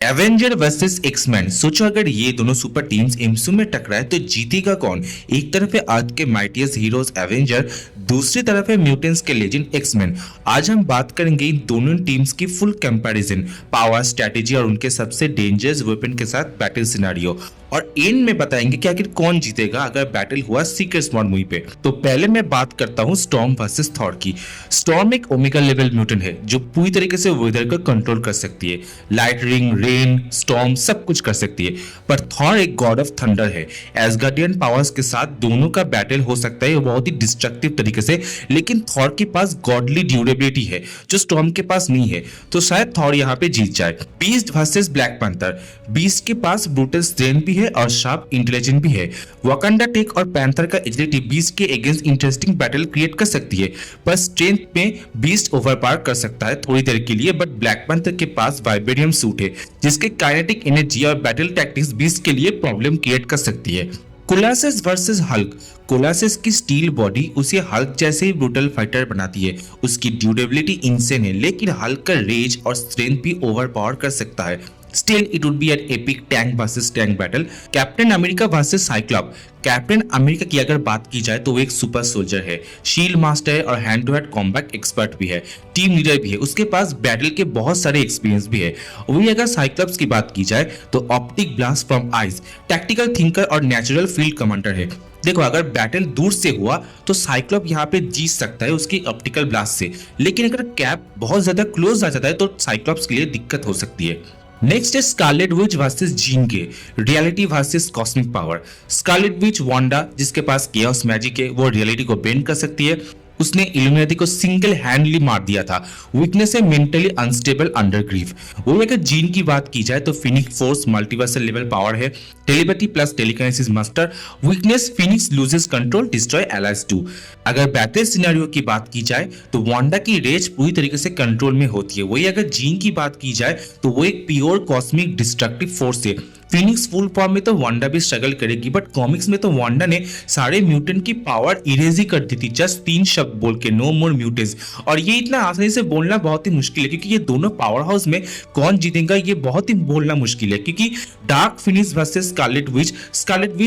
Avenger versus X Men. सोचो अगर ये दोनों सुपर टीम्स एमसीयू में टकराए तो जीतेगा कौन। एक तरफ है अर्थ के माइटियस्ट हीरोज एवेंजर, दूसरी तरफ है म्यूटेंट्स के लेजेंड एक्समैन। आज हम बात करेंगे इन दोनों टीम्स की फुल कंपैरिजन, पावर, स्ट्रेटेजी और उनके सबसे डेंजरस वेपन के साथ बैटल सिनेरियो, और एंड में बताएंगे कि आखिर कौन जीतेगा अगर बैटल हुआ सीक्रेट स्क्वाड मूवी पे। तो पहले मैं बात करता हूँ स्टॉर्म वर्सेस थॉर की। स्टॉर्म एक ओमेगा लेवल म्यूटेंट है जो पूरी तरीके से वेदर को कंट्रोल कर सकती है, लाइटनिंग, रेन, स्टॉर्म सब कुछ कर सकती है। पर थॉर एक गॉड ऑफ थंडर है, एसगार्डियन पावर्स के साथ दोनों का बैटल हो सकता है बहुत ही डिस्ट्रक्टिव तरीके से, लेकिन थॉर के पास गॉडली ड्यूरेबिलिटी है जो स्टॉर्म के पास नहीं है, तो शायद थॉर यहाँ पे जीत जाए। Beast versus black panther. Beast के पास ब्रूटल स्ट्रेंथ भी है और शार्प इंटेलिजेंस भी है। वकांडा टेक और पैंथर का एजिलिटी बीस्ट के अगेंस्ट इंटरेस्टिंग बैटल क्रिएट कर सकती है, पर स्ट्रेंथ में बीस्ट ओवरपावर कर सकता है थोड़ी देर के लिए। बट ब्लैक पैंथर के पास वाइब्रेनियम सूट है जिसके काइनेटिक एनर्जी और बैटल टैक्टिक्स बीस्ट के लिए प्रॉब्लम क्रिएट कर सकती है। कोलासस वर्सेस हल्क। कोलासस की स्टील बॉडी उसे हल्क जैसे ही ब्रूटल फाइटर बनाती है, उसकी ड्यूरेबिलिटी इंसेन है, लेकिन हल्क का रेज और स्ट्रेंथ भी ओवरपावर कर सकता है। Still it would be an epic tank versus tank battle. Captain America versus Cyclops. Captain America की अगर बात की जाए तो वो एक सुपर सोल्जर है, शील्ड मास्टर है और hand to hand combat expert भी है, टीम लीडर भी है, उसके पास बैटल के बहुत सारे एक्सपीरियंस भी है। वही अगर साइक्लॉप्स की बात की जाए तो optic blast from eyes, tactical thinker और नेचुरल फील्ड कमांडर है। देखो अगर बैटल दूर से हुआ तो साइक्लॉप यहाँ पे जीत सकता है उसकी ऑप्टिकल ब्लास्ट से, लेकिन अगर कैप बहुत ज्यादा क्लोज आ जाता है तो साइक्लॉप्स के लिए दिक्कत हो सकती है। नेक्स्ट है स्कारलेट विच वर्सेस जीन के, reality versus cosmic power. Scarlet Witch Wanda जिसके पास केओस मैजिक है, वो रियलिटी को बेंड कर सकती है। उसने इल्यूमिनाटी को सिंगल हैंडली मार दिया था। वीकनेस है मेंटली अनस्टेबल अंडर ग्रीफ। वही अगर जीन की बात की जाए तो Phoenix force multiversal level power है, telepathy plus telekinesis master. Weakness Phoenix loses control, destroy allies too. अगर बैटल सिनेरियो की बात की जाए तो वांडा की रेज पूरी तरीके से कंट्रोल में होती है। वही अगर जीन की बात की जाए तो वो एक प्योर कॉस्मिक डिस्ट्रक्टिव फोर्स है। फिनिक्स फुल फॉर्म में तो वांडा भी स्ट्रगल करेगी, बट कॉमिक्स में तो वांडा ने सारे म्यूटेंट की पावर इरेज ही कर दी थी जस्ट 3 शब्द बोल के, नो मोर म्यूटेंट्स। और ये इतना आसानी से बोलना बहुत ही मुश्किल है क्योंकि ये दोनों पावर हाउस में कौन जीतेगा ये बहुत ही बोलना मुश्किल है, क्योंकि dark Phoenix versus Scarlet Witch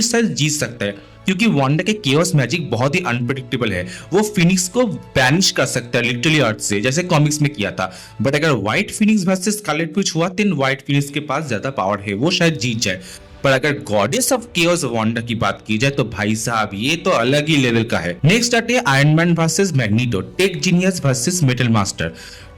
शायद जीत सकता है क्योंकि वांडा के केओस मैजिक बहुत ही अनप्रेडिक्टेबल है। वो फिनिक्स को बैनिश कर सकता है लिटरली अर्थ से, जैसे कॉमिक्स में किया था। बट अगर white Phoenix versus Scarlet Witch हुआ तो व्हाइट फिनिक्स के पास ज्यादा पावर है, वो शायद जीत जाए। पर अगर गॉडेस ऑफ केओस वांडा की बात की जाए तो भाई साहब ये तो अलग ही लेवल का है। नेक्स्ट आते हैं Iron Man versus Magneto, tech genius versus metal master.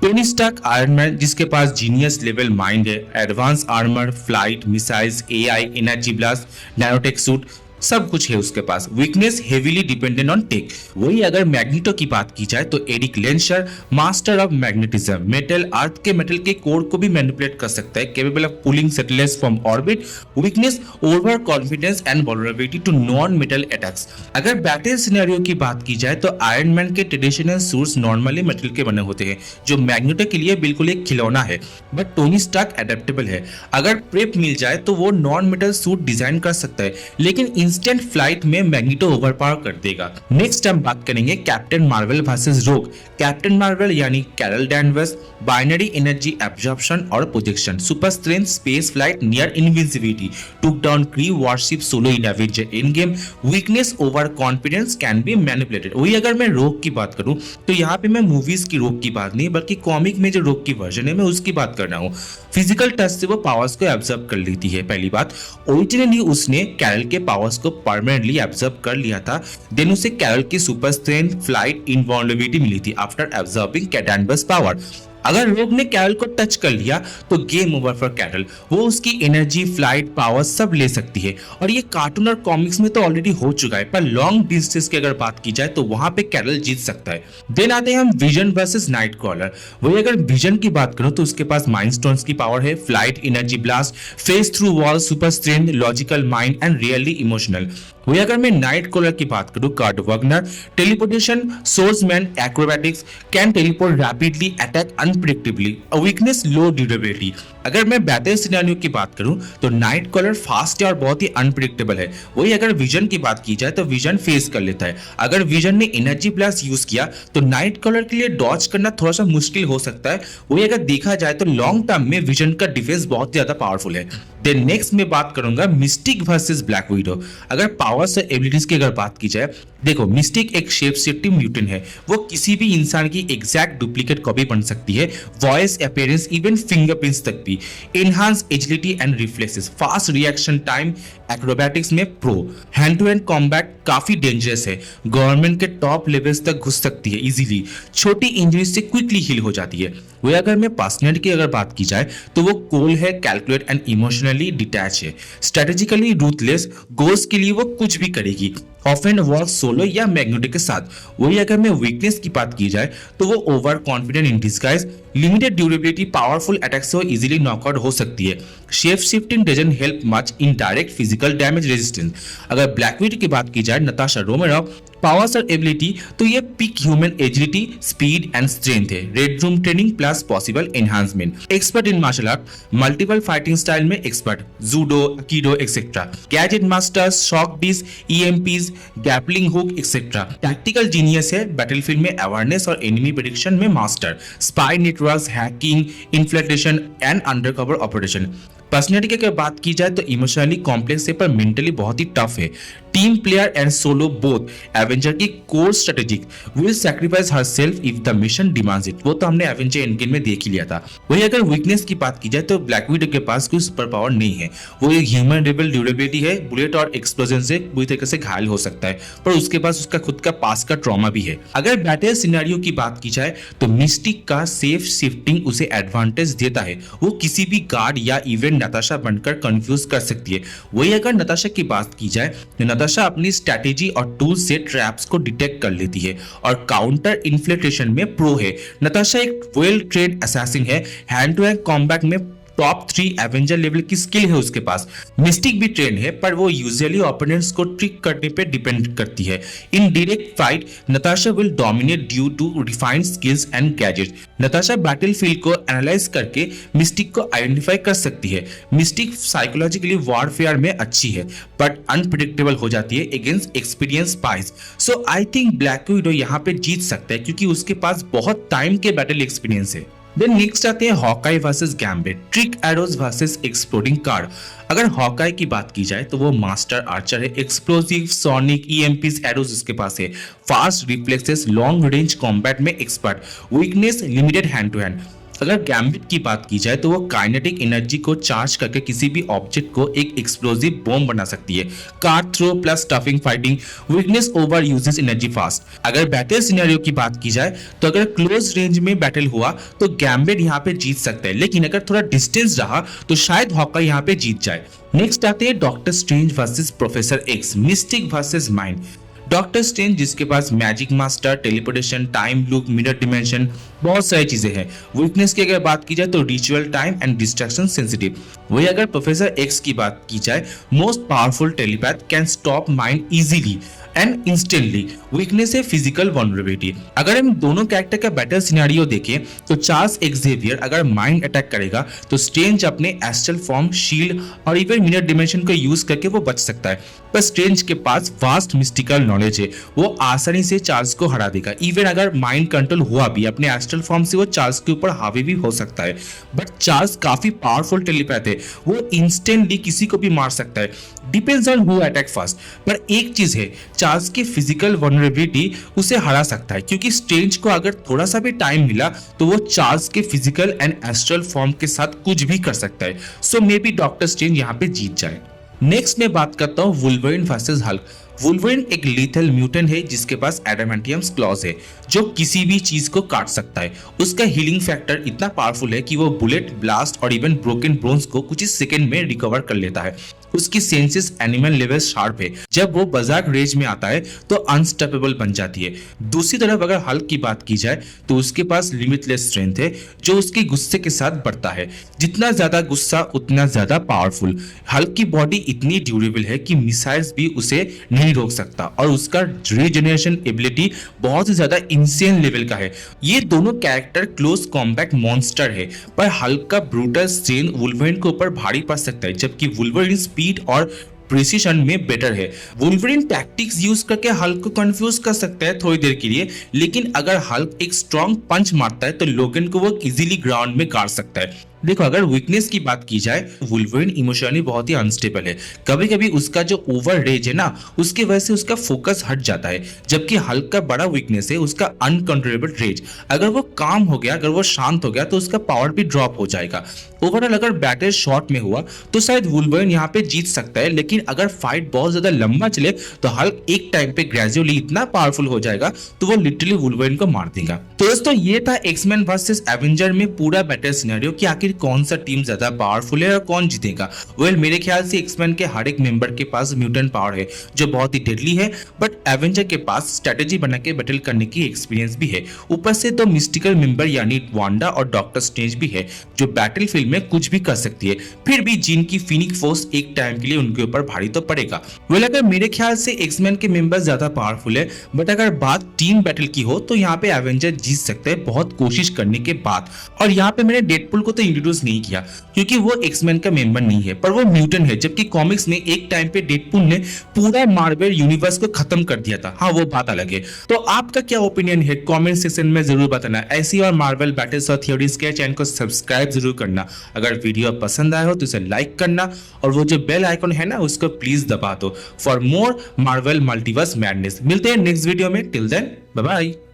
Tony Stark Iron Man जिसके पास जीनियस लेवल माइंड है, advance armour, flight, missiles, AI, energy blast, nanotech suit, सब कुछ है उसके पास। Weakness heavily dependent on tech. वही अगर मैग्नीटो की बात की जाए तो Erik Lensherr, master of magnetism, metal, earth के मेटल के कोर को भी मैनिपुलेट कर सकता है, capable of pulling satellites from orbit. Weakness over confidence and vulnerability to non metal attacks. अगर बैटल सिनेरियो की बात की जाए तो आयरन मैन के ट्रेडिशनल सूट्स नॉर्मली मेटल के बने होते हैं जो मैग्नीटो के लिए बिल्कुल एक खिलौना है, बट टोनी स्टार्क एडेप्टेबल है। अगर प्रेप मिल जाए तो वो नॉन मेटल सूट डिजाइन कर सकता है, लेकिन इंस्टेंट फ्लाइट में मैग्नीटो ओवरपावर कर देगा। नेक्स्ट हम बात करेंगे Captain Marvel versus Rogue. Captain Marvel यानी Carol Danvers, binary energy absorption और projection, super strength, space flight, near invisibility, took down Kree warship solo in Avenger Endgame. Weakness over confidence, can be manipulated. वही अगर मैं रोग की बात करूं तो यहाँ पे मैं मूवीज की रोग की बात नहीं बल्कि कॉमिक में जो रोग की वर्जन है मैं उसकी बात कर रहा हूँ। फिजिकल टच से वो पावर्स को एब्जॉर्ब कर लेती है। पहली बात, ओरिजिनली उसने कैरल के पावर्स को परमानेंटली एब्जॉर्ब कर लिया था, देन उसे कैरल की सुपर स्ट्रेंथ, फ्लाइट, इनवॉल्नेबिलिटी मिली थी आफ्टर एब्जॉर्बिंग कैडैनवर्स पावर। अगर रोग ने कैरल को टच कर लिया तो गेम ओवर फॉर कैरल, वो उसकी एनर्जी, फ्लाइट, पावर सब ले सकती है। और ये कार्टून और कॉमिक्स में तो ऑलरेडी हो चुका है, पर लॉन्ग डिस्टेंस की अगर बात की जाए तो वहां पे कैरल जीत सकता है। देन आते हैं हम विजन वर्सेस नाइटक्रॉलर। वही अगर विजन की बात करूं तो उसके पास माइंड स्टोन्स की पावर है, flight, energy blast, phase through wall, super strength, logical mind and really emotional. वही अगर मैं नाइट कॉलर की बात करूं, Kurt Wagner, teleportation, swordsman, acrobatics, can teleport rapidly, attack unpredictably, weakness, low durability. अगर मैं बैटल सिनेरियो की बात करूं तो नाइट कॉलर फास्ट है और बहुत ही अनप्रेडिक्टेबल है। वही अगर विजन की बात की जाए तो विजन फेस कर लेता है। अगर विजन ने एनर्जी ब्लास्ट यूज किया तो नाइट कॉलर के लिए डॉज करना थोड़ा सा मुश्किल हो सकता है। वही अगर देखा जाए तो लॉन्ग टर्म में विजन का डिफेंस बहुत ज्यादा पावरफुल है। देन नेक्स्ट में बात करूंगा मिस्टिक वर्सेस ब्लैक विडो। अगर पावर्स और एबिलिटीज की अगर बात की जाए, देखो मिस्टिक एक शेप शिफ्टिंग म्यूटेंट है। वो किसी भी इंसान की एग्जैक्ट डुप्लीकेट कॉपी बन सकती है, वॉइस, अपीयरेंस, इवन फिंगरप्रिंट्स तक भी। Enhance agility and reflexes, fast reaction time, acrobatics में pro. Hand to hand combat काफी डेंजरस है, गवर्नमेंट के टॉप लेवल्स तक घुस सकती है इजीली, छोटी इंजरी से क्विकली हील हो जाती है। वो अगर मैं पर्सनैलिटी की अगर बात की जाए तो वो कूल है, कैलकुलेट एंड इमोशनली डिटैच है, स्ट्रेटेजिकली रूथलेस, गोल्स के लिए वो कुछ भी करेगी, ऑफन वर्क सोलो या मैग्नेटिक के साथ। वही अगर मैं वीकनेस की बात की जाए तो वो over confident in disguise, limited durability, powerful attack से वो इजीली नॉकआउट हो सकती है। Shape shifting doesn't help much in direct physical damage resistance. अगर ब्लैक विडो की बात की जाए, नताशा रोमेरोव, पावर्स और एबिलिटी तो ये peak human agility, speed and strength है, red room training plus possible enhancement. Expert in martial art, multiple fighting style में expert, judo, aikido etcetera, gadget masters, shock bees, EMPs, grappling hook etcetera. Tactical genius है, battlefield में awareness और enemy prediction में master, spy networks, hacking, infiltration and undercover operation. Personality की अगर बात की जाए तो इमोशनली कॉम्प्लेक्स है पर मेंटली बहुत ही टफ है। Team player and solo both, Avenger की core strategic, will sacrifice herself if the mission demands it. वो तो हमने एवेंजर एंडगेम में देख ही लिया था। वही अगर वीकनेस की बात की जाए तो ब्लैक विडो के पास कोई सुपर पावर नहीं है। वो एक ह्यूमन लेवल ड्यूरेबिलिटी है, बुलेट और एक्सप्लोजन से बुरी तरीके से घायल हो सकता है, पर उसके पास उसका खुद का पास का ट्रॉमा भी है। अगर बैटल सिनेरियो की बात की जाए तो मिस्टिक का सेफ शिफ्टिंग उसे एडवांटेज देता है। वो किसी भी गार्ड या इवेंट नताशा बनकर कंफ्यूज कर सकती है। वही अगर नताशा की बात की जाए तो नताशा अपनी स्ट्रैटेजी और टूल्स से ट्रैप्स को डिटेक्ट कर लेती है और काउंटर इन्फ्लेटेशन में प्रो है। नताशा एक वेल ट्रेन्ड असैसिन है, हैंड टू हैंड कॉम्बैट में टॉप 3 एवेंजर लेवल की स्किल है उसके पास। मिस्टिक भी ट्रेन है पर वो यूजुअली ओपोनेंट्स को ट्रिक करने पे डिपेंड करती है। In direct fight Natasha will dominate due to refined skills and gadgets. Natasha battlefield को एनालाइज करके मिस्टिक को आइडेंटिफाई कर सकती है। मिस्टिक साइकोलॉजिकली वॉरफेयर में अच्छी है बट अनप्रेडिक्टेबल हो जाती है against experience spice. So I think black window यहाँ पे जीत सकता है क्योंकि उसके पास बहुत टाइम के बैटल एक्सपीरियंस है। देन नेक्स्ट आते हैं Hawkeye versus Gambit, trick arrows versus exploding card. अगर हॉकाई की बात की जाए तो वो मास्टर आर्चर है, एक्सप्लोसिव, सोनिक, ईएमपीज, एरोज उसके पास है, fast reflexes, long range combat में expert, weakness limited hand to hand. अगर गैम्बिट की बात की जाए तो वो काइनेटिक एनर्जी को चार्ज करके किसी भी ऑब्जेक्ट को एक एक्सप्लोसिव बॉम्ब बना सकती है, card throw plus toughing fighting, weakness over uses energy fast. अगर बैटल सिनेरियो की बात की जाए तो अगर क्लोज रेंज में बैटल हुआ तो गैम्बिट यहाँ पे जीत सकता है, लेकिन अगर थोड़ा डिस्टेंस रहा तो शायद हॉकाई यहाँ पे जीत जाए। नेक्स्ट आते हैं doctor Strange versus professor X, mystic versus mind. Doctor Strange जिसके पास magic master, teleportation, time loop, mirror dimension, बहुत सारी चीजें हैं। वीकनेस की अगर बात की जाए तो ritual, time and distraction sensitive. वही अगर प्रोफेसर एक्स की बात की जाए, most powerful telepath, can stop mind easily and instantly. Weakness है फिजिकल वल्नरेबिलिटी। अगर हम दोनों कैरेक्टर का बैटल सिनेरियो देखें तो चार्ल्स एक्जेवियर अगर माइंड अटैक करेगा तो स्ट्रेंज अपने एस्ट्रल फॉर्म, शील्ड और इवन मिरर डिमेंशन को यूज करके वो बच सकता है। पर स्ट्रेंज के पास वास्ट मिस्टिकल नॉलेज है, वो आसानी से चार्ल्स को हरा देगा। इवन अगर माइंड कंट्रोल हुआ भी अपने एस्ट्रल फॉर्म से वो चार्ल्स के ऊपर हावी भी हो सकता है। बट चार्ल्स काफी पावरफुल टेलीपैथ है, वो इंस्टेंटली किसी को भी मार सकता है, depends on who attack first. पर एक चीज है, चार्ल्स की फिजिकल वल्नरेबिलिटी उसे हरा सकता है क्योंकि स्ट्रेंज को अगर थोड़ा सा भी टाइम मिला तो वो चार्ल्स के फिजिकल एंड एस्ट्रल फॉर्म के साथ कुछ भी कर सकता है। सो मे बी डॉक्टर स्ट्रेंज यहाँ पे जीत जाए। नेक्स्ट मैं बात करता हूँ वुल्वरीन वर्सेस हल्क। वुल्वरीन एक लीथल म्यूटेंट है जिसके पास एडामेंटियम क्लॉज है जो किसी भी चीज को काट सकता है। उसका हीलिंग फैक्टर इतना पावरफुल है कि वो बुलेट, ब्लास्ट और इवन ब्रोकन बोन्स को कुछ ही सेकंड में रिकवर कर लेता है। उसकी सेंसेस एनिमल लेवल शार्प है। जब वो बजाक रेज में आता है तो अनस्टॉपेबल बन जाती है। दूसरी तरफ अगर हल्क की बात की जाए तो उसके पास लिमिटलेस स्ट्रेंथ है जो उसके गुस्से के साथ बढ़ता है। जितना ज्यादा गुस्सा उतना ज्यादा पावरफुल। हल्क की बॉडी इतनी ड्यूरेबल है कि मिसाइल्स भी उसे नहीं रोक सकता और उसका रीजनरेशन एबिलिटी बहुत ही ज्यादा इंसेन लेवल का है। ये दोनों कैरेक्टर क्लोज कॉम्बैट मॉन्स्टर है, पर हल्क का ब्रूटल स्ट्रेन वुल्वरिन के ऊपर भारी पड़ सकता है, जबकि वुल्वरिन स्पीड और प्रिसीशन में बेटर है। वुल्वरिन टैक्टिक्स यूज करके हल्क को कंफ्यूज कर सकता है थोड़ी देर के लिए, लेकिन अगर हल्क एक स्ट्रॉन्ग पंच मारता है तो लोगन को वो इजीली ग्राउंड में गाड़ सकता है। देखो, अगर वीकनेस की बात की जाए, वुल्वरिन इमोशनली बहुत ही अनस्टेबल है। कभी कभी उसका जो ओवर रेज है ना, उसकी वजह से उसका फोकस हट जाता है, जबकि हल्क का बड़ा वीकनेस है उसका अनकंट्रोलेबल रेज। अगर वो काम हो गया, अगर वो शांत हो गया तो उसका पावर भी ड्रॉप हो जाएगा। ओवरऑल अगर बैटल शॉर्ट में हुआ तो शायद वुल्वरिन यहाँ पे जीत सकता है, लेकिन अगर फाइट बहुत ज्यादा लंबा चले तो हल्क एक टाइम पे ग्रेजुअली इतना पावरफुल हो जाएगा तो वो लिटरली वुल्वरिन को मार देगा। तो दोस्तों, ये था एक्समैन वर्सेस एवेंजर में पूरा बैटल सिनेरियो कि आखिर कौन सा टीम ज्यादा पावरफुल है और कौन जीतेगा। मेरे ख्याल से एक्समैन के हर एक मेंबर के पास म्यूटेंट पावर है जो बहुत ही डेडली है, बट एवेंजर के पास स्ट्रेटेजी बना के बैटल करने की एक्सपीरियंस भी है। ऊपर से तो मिस्टिकल मेंबर यानी वांडा और डॉक्टर स्ट्रेंज भी है जो बैटल फील्ड में कुछ भी कर सकती है। फिर भी जिन की फिनिक्स फोर्स एक टाइम के लिए उनके ऊपर भारी तो पड़ेगा। अगर मेरे ख्याल से एक्समैन के मेंबर ज्यादा पावरफुल है, बट अगर बात टीम बैटल की हो तो यहाँ पे एवेंजर जीत सकते हैं बहुत कोशिश करने के बाद। और यहाँ पे मैंने डेडपुल को तो इंट्रोड्यूस नहीं किया क्योंकि वो एक्समैन का मेंबर नहीं है, पर वो म्यूटेंट है, जबकि कॉमिक्स में एक टाइम पे डेडपुल ने पूरा मार्वल यूनिवर्स को खत्म कर दिया था। हाँ, वो बात अलग है। तो आपका क्या ओपिनियन है कमेंट सेक्शन में जरूर बताना। ऐसी और मार्वल बैटल्स और थ्योरीज के चैनल को सब्सक्राइब जरूर करना। अगर वीडियो पसंद आया हो तो इसे लाइक करना और वो जो बेल आइकन है ना उसको प्लीज दबा दो for more Marvel multiverse madness. मिलते हैं नेक्स्ट वीडियो में। Till then bye bye.